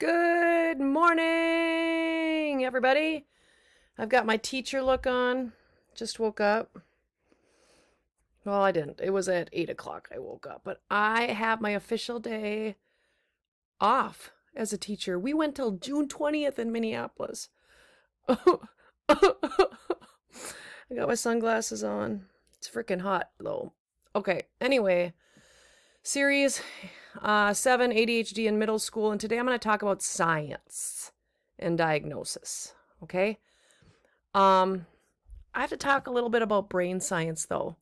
Good morning, everybody. I've got my teacher look on. Just woke up. Well, I didn't. It was at 8 o'clock I woke up. But I have my official day off as a teacher. We went till June 20th in Minneapolis. I got my sunglasses on. It's freaking hot, though. Okay, anyway. Series 7, ADHD in middle school, and today I'm going to talk about science and diagnosis, okay? I have to talk a little bit about brain science, though.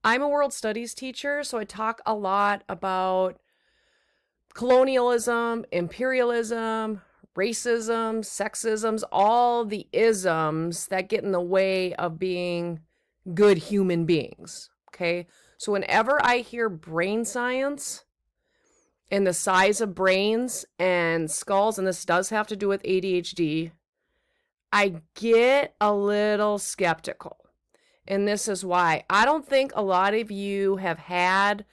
I'm a world studies teacher, so I talk a lot about colonialism, imperialism, racism, sexisms, all the isms that get in the way of being good human beings, okay? So whenever I hear brain science and the size of brains and skulls, and this does have to do with ADHD, I get a little skeptical. And this is why. I don't think a lot of you have had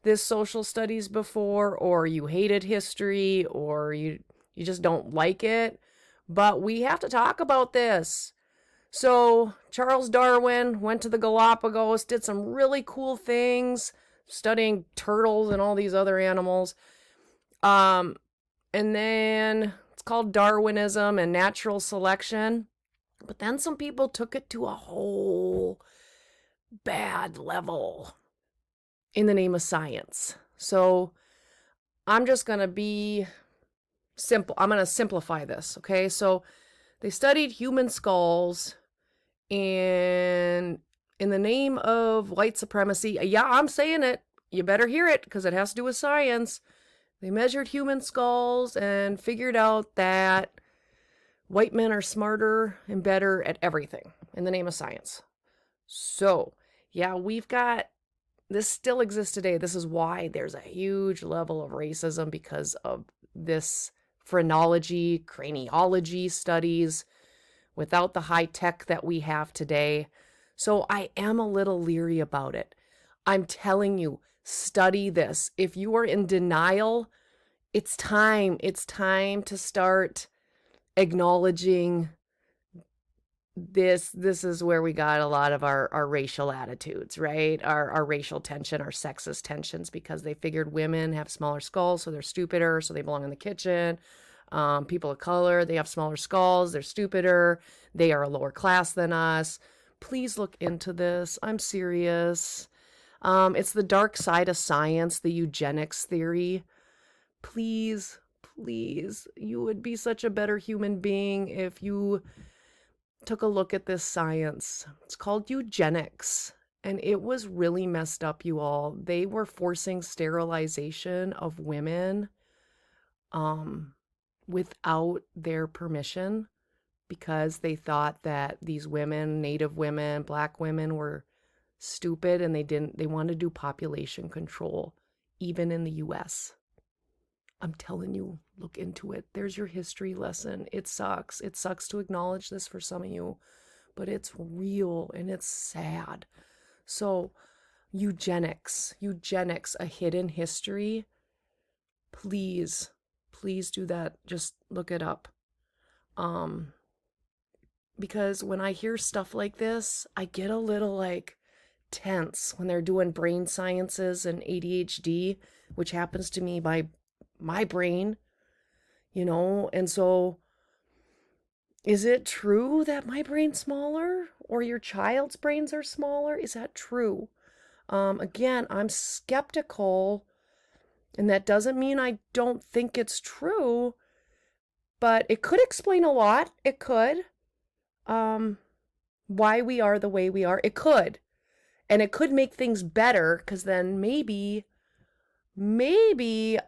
this social studies before, or you hated history, or you just don't like it. But we have to talk about this. So Charles Darwin went to the Galapagos, did some really cool things, studying turtles and all these other animals. And then it's called Darwinism and natural selection. But then some people took it to a whole bad level in the name of science. So I'm just going to be simple. I'm going to simplify this, okay? So they studied human skulls and in the name of white supremacy, yeah, I'm saying it. You better hear it because it has to do with science. They measured human skulls and figured out that white men are smarter and better at everything in the name of science. So, yeah, we've got this still exists today. This is why there's a huge level of racism because of this phrenology, craniology studies without the high tech that we have today. So I am a little leery about it. I'm telling you, study this. If you are in denial, it's time. It's time to start acknowledging this. This is where we got a lot of our racial attitudes, right? Our racial tension, our sexist tensions, because they figured women have smaller skulls, so they're stupider, so they belong in the kitchen. People of color, they have smaller skulls, they're stupider, they are a lower class than us. Please look into this. I'm serious. It's the dark side of science, the eugenics theory. Please, you would be such a better human being if you took a look at this science. It's called eugenics, and it was really messed up, you all. They were forcing sterilization of women without their permission because they thought that these women, Native women, Black women, were stupid and they wanted to do population control, even in the US. I'm telling you, look into it. There's your history lesson. It sucks. It sucks to acknowledge this for some of you, but it's real and it's sad. So, eugenics, a hidden history. Please do that. Just look it up. Because when I hear stuff like this, I get a little like tense when they're doing brain sciences and ADHD, which happens to me by my brain, and so is it true that my brain's smaller or your child's brains are smaller? Is that true? Again, I'm skeptical, and that doesn't mean I don't think it's true, but it could explain a lot. It could. Why we are the way we are. It could. And it could make things better because then maybe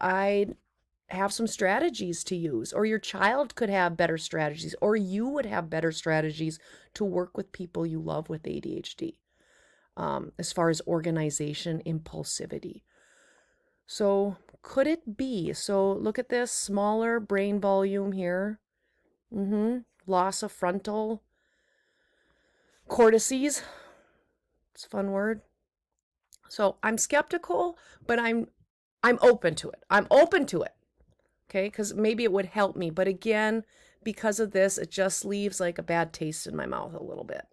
I'd have some strategies to use, or your child could have better strategies, or you would have better strategies to work with people you love with ADHD, as far as organization, impulsivity. So could it be? So look at this, smaller brain volume here. Loss of frontal cortices. It's a fun word. So I'm skeptical, but I'm open to it. Okay, because maybe it would help me. But again, because of this, it just leaves like a bad taste in my mouth a little bit.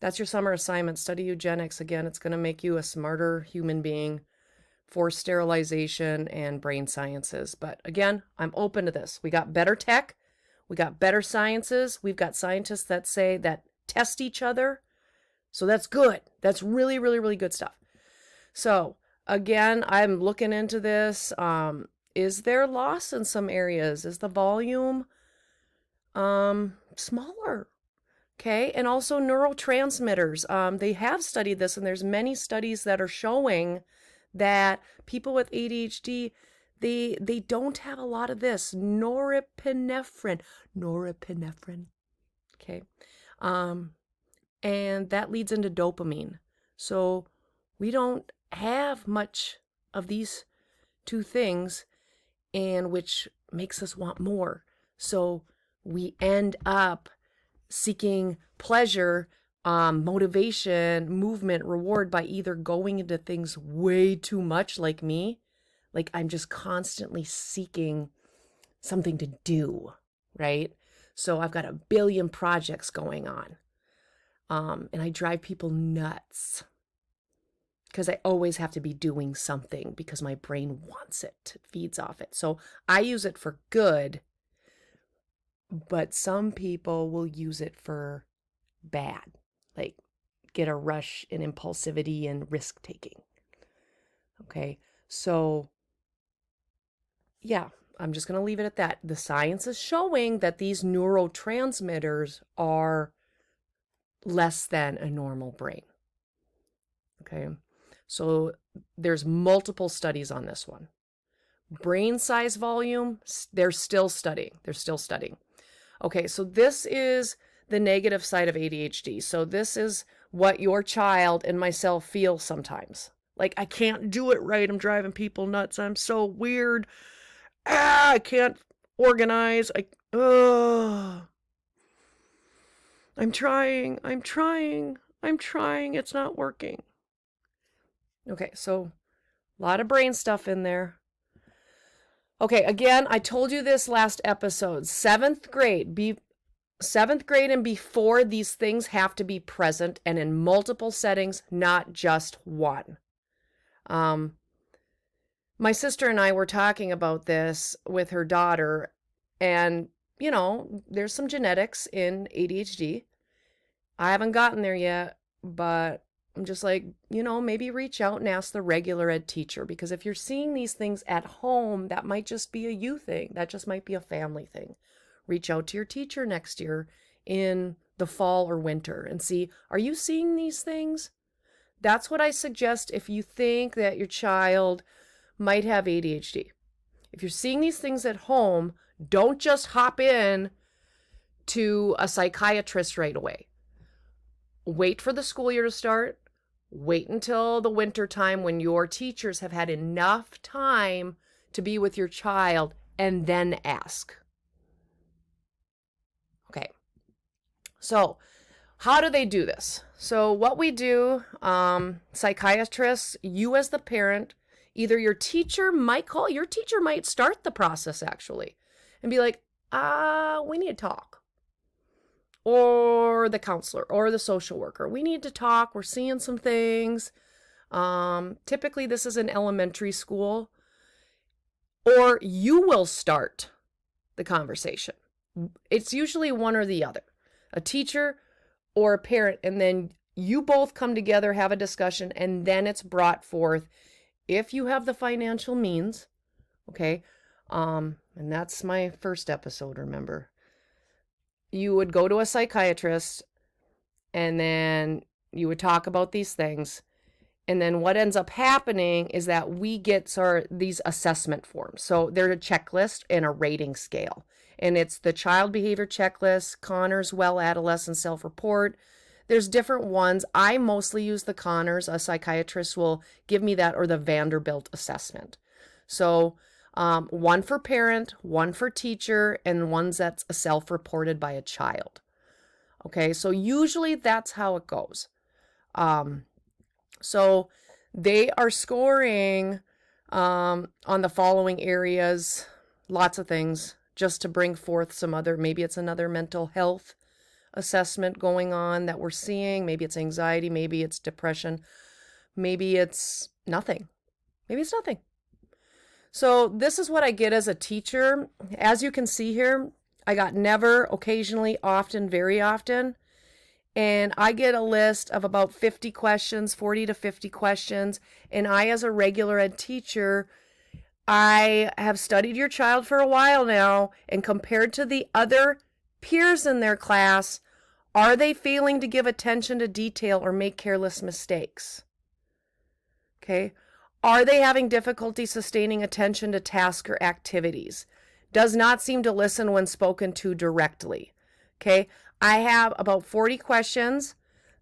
That's your summer assignment. Study eugenics. Again, it's going to make you a smarter human being for sterilization and brain sciences. But again, I'm open to this. We got better tech. We got better sciences. We've got scientists that say that test each other. So that's good. That's really, really, really good stuff. So again, I'm looking into this. Is there loss in some areas? Is the volume smaller? Okay, and also neurotransmitters. They have studied this, and there's many studies that are showing that people with ADHD, they don't have a lot of this norepinephrine. Okay, and that leads into dopamine. So we don't have much of these two things, and which makes us want more. So we end up seeking pleasure, motivation, movement, reward by either going into things way too much, like me. Like I'm just constantly seeking something to do, right? So I've got a billion projects going on. And I drive people nuts because I always have to be doing something because my brain wants it, feeds off it. So I use it for good, but some people will use it for bad, like get a rush in impulsivity and risk taking. Okay, so yeah, I'm just going to leave it at that. The science is showing that these neurotransmitters are less than a normal brain. Okay, so there's multiple studies on this one. Brain size volume, they're still studying. Okay, so this is the negative side of ADHD. So this is what your child and myself feel sometimes. Like, I can't do it right. I'm driving people nuts. I'm so weird. I can't organize. I'm trying. It's not working. Okay, so a lot of brain stuff in there. Okay, again, I told you this last episode. Seventh grade and before, these things have to be present and in multiple settings, not just one. My sister and I were talking about this with her daughter, and, you know, there's some genetics in ADHD. I haven't gotten there yet, but I'm just like, you know, maybe reach out and ask the regular ed teacher, because if you're seeing these things at home, that might just be a you thing. That just might be a family thing. Reach out to your teacher next year in the fall or winter and see, are you seeing these things? That's what I suggest if you think that your child might have ADHD. If you're seeing these things at home, don't just hop in to a psychiatrist right away. Wait for the school year to start. Wait until the winter time when your teachers have had enough time to be with your child, and then ask. Okay. So how do they do this? So what we do, psychiatrists, you as the parent, either your teacher might start the process actually and be like, we need to talk. Or the counselor or the social worker. We need to talk. We're seeing some things. Typically this is in elementary school. Or you will start the conversation. It's usually one or the other. A teacher or a parent, and then you both come together, have a discussion, and then it's brought forth if you have the financial means, okay? And that's my first episode, remember. You would go to a psychiatrist, and then you would talk about these things. And then what ends up happening is that we get these assessment forms. So they're a checklist and a rating scale. And it's the child behavior checklist, Conners Well Adolescent Self-Report. There's different ones. I mostly use the Conners. A psychiatrist will give me that, or the Vanderbilt assessment. So one for parent, one for teacher, and one that's self-reported by a child. Okay, so usually that's how it goes. So they are scoring on the following areas, lots of things, just to bring forth some other, maybe it's another mental health assessment going on that we're seeing. Maybe it's anxiety, maybe it's depression, maybe it's nothing. Maybe it's nothing. So this is what I get as a teacher. As you can see here, I got never, occasionally, often, very often. And I get a list of about 50 questions, 40 to 50 questions. And I, as a regular ed teacher, I have studied your child for a while now, and compared to the other peers in their class, are they failing to give attention to detail or make careless mistakes? Okay. Are they having difficulty sustaining attention to tasks or activities? Does not seem to listen when spoken to directly. Okay. I have about 40 questions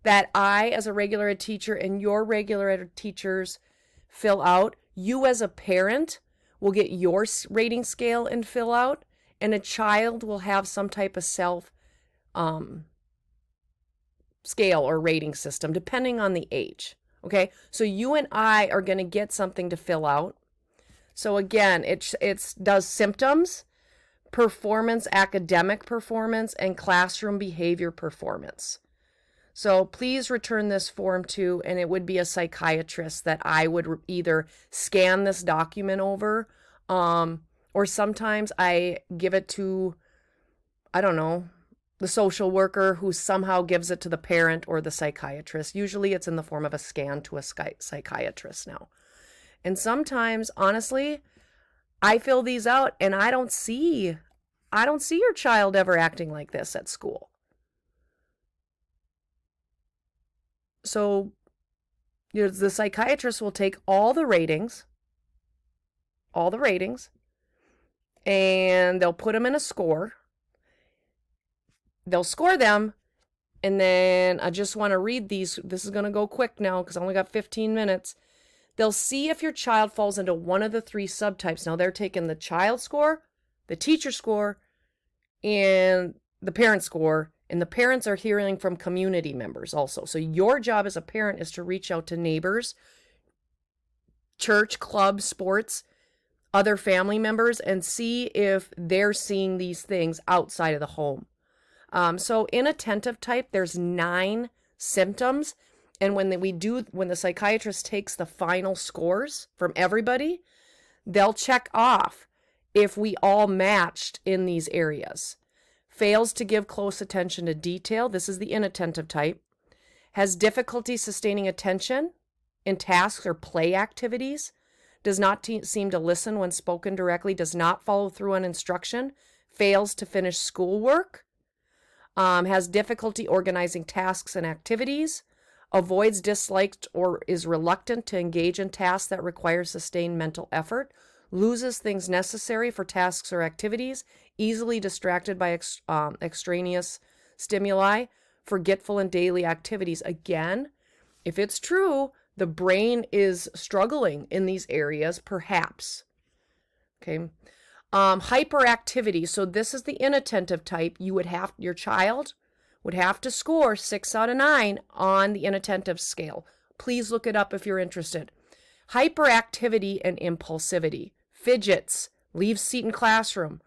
that I, as a regular ed teacher, and your regular ed teachers fill out. You, as a parent, will get your rating scale and fill out, and a child will have some type of self scale or rating system, depending on the age. Okay, so you and I are going to get something to fill out. So again, it does symptoms, performance, academic performance, and classroom behavior performance. So please return this form to, and it would be a psychiatrist that I would either scan this document over, or sometimes I give it to, I don't know, the social worker who somehow gives it to the parent or the psychiatrist. Usually it's in the form of a scan to a psychiatrist now. And sometimes, honestly, I fill these out and I don't see your child ever acting like this at school. So the psychiatrist will take all the ratings, and they'll put them in a score. They'll score them, and then I just want to read these. This is going to go quick now because I only got 15 minutes. They'll see if your child falls into one of the three subtypes. Now, they're taking the child score, the teacher score, and the parent score, and the parents are hearing from community members also. So your job as a parent is to reach out to neighbors, church, club, sports, other family members, and see if they're seeing these things outside of the home. So inattentive type, there's 9 symptoms. And when the psychiatrist takes the final scores from everybody, they'll check off if we all matched in these areas. Fails to give close attention to detail. This is the inattentive type. Has difficulty sustaining attention in tasks or play activities. Does not seem to listen when spoken directly. Does not follow through on instruction. Fails to finish schoolwork. Has difficulty organizing tasks and activities, avoids, disliked, or is reluctant to engage in tasks that require sustained mental effort, loses things necessary for tasks or activities, easily distracted by extraneous stimuli, forgetful in daily activities. Again, if it's true, the brain is struggling in these areas, perhaps. Okay. Hyperactivity. So this is the inattentive type. Your child would have to score 6 out of 9 on the inattentive scale. Please look it up if you're interested. Hyperactivity and impulsivity. Fidgets, leaves seat in classroom,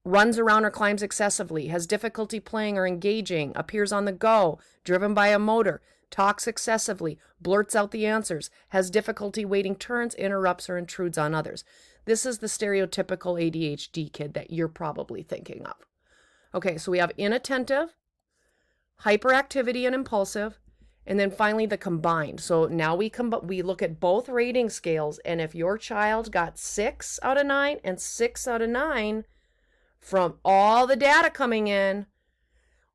runs around or climbs excessively, has difficulty playing or engaging, appears on the go, driven by a motor, talks excessively, blurts out the answers, has difficulty waiting turns, interrupts or intrudes on others. This is the stereotypical ADHD kid that you're probably thinking of. Okay, so we have inattentive, hyperactivity and impulsive, and then finally the combined. So now we look at both rating scales, and if your child got 6 out of 9 and 6 out of 9 from all the data coming in,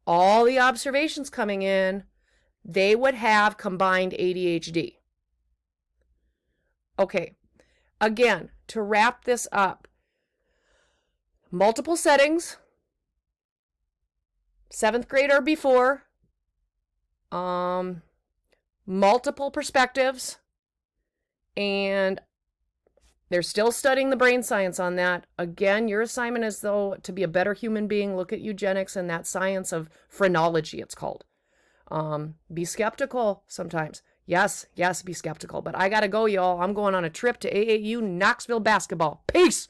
all the observations coming in, they would have combined ADHD. Okay, again, to wrap this up, multiple settings, 7th grade or before, multiple perspectives, and they're still studying the brain science on that. Again, your assignment is, though, to be a better human being. Look at eugenics and that science of phrenology, it's called. Be skeptical sometimes. Yes, be skeptical. But I got to go, y'all. I'm going on a trip to AAU Knoxville basketball. Peace.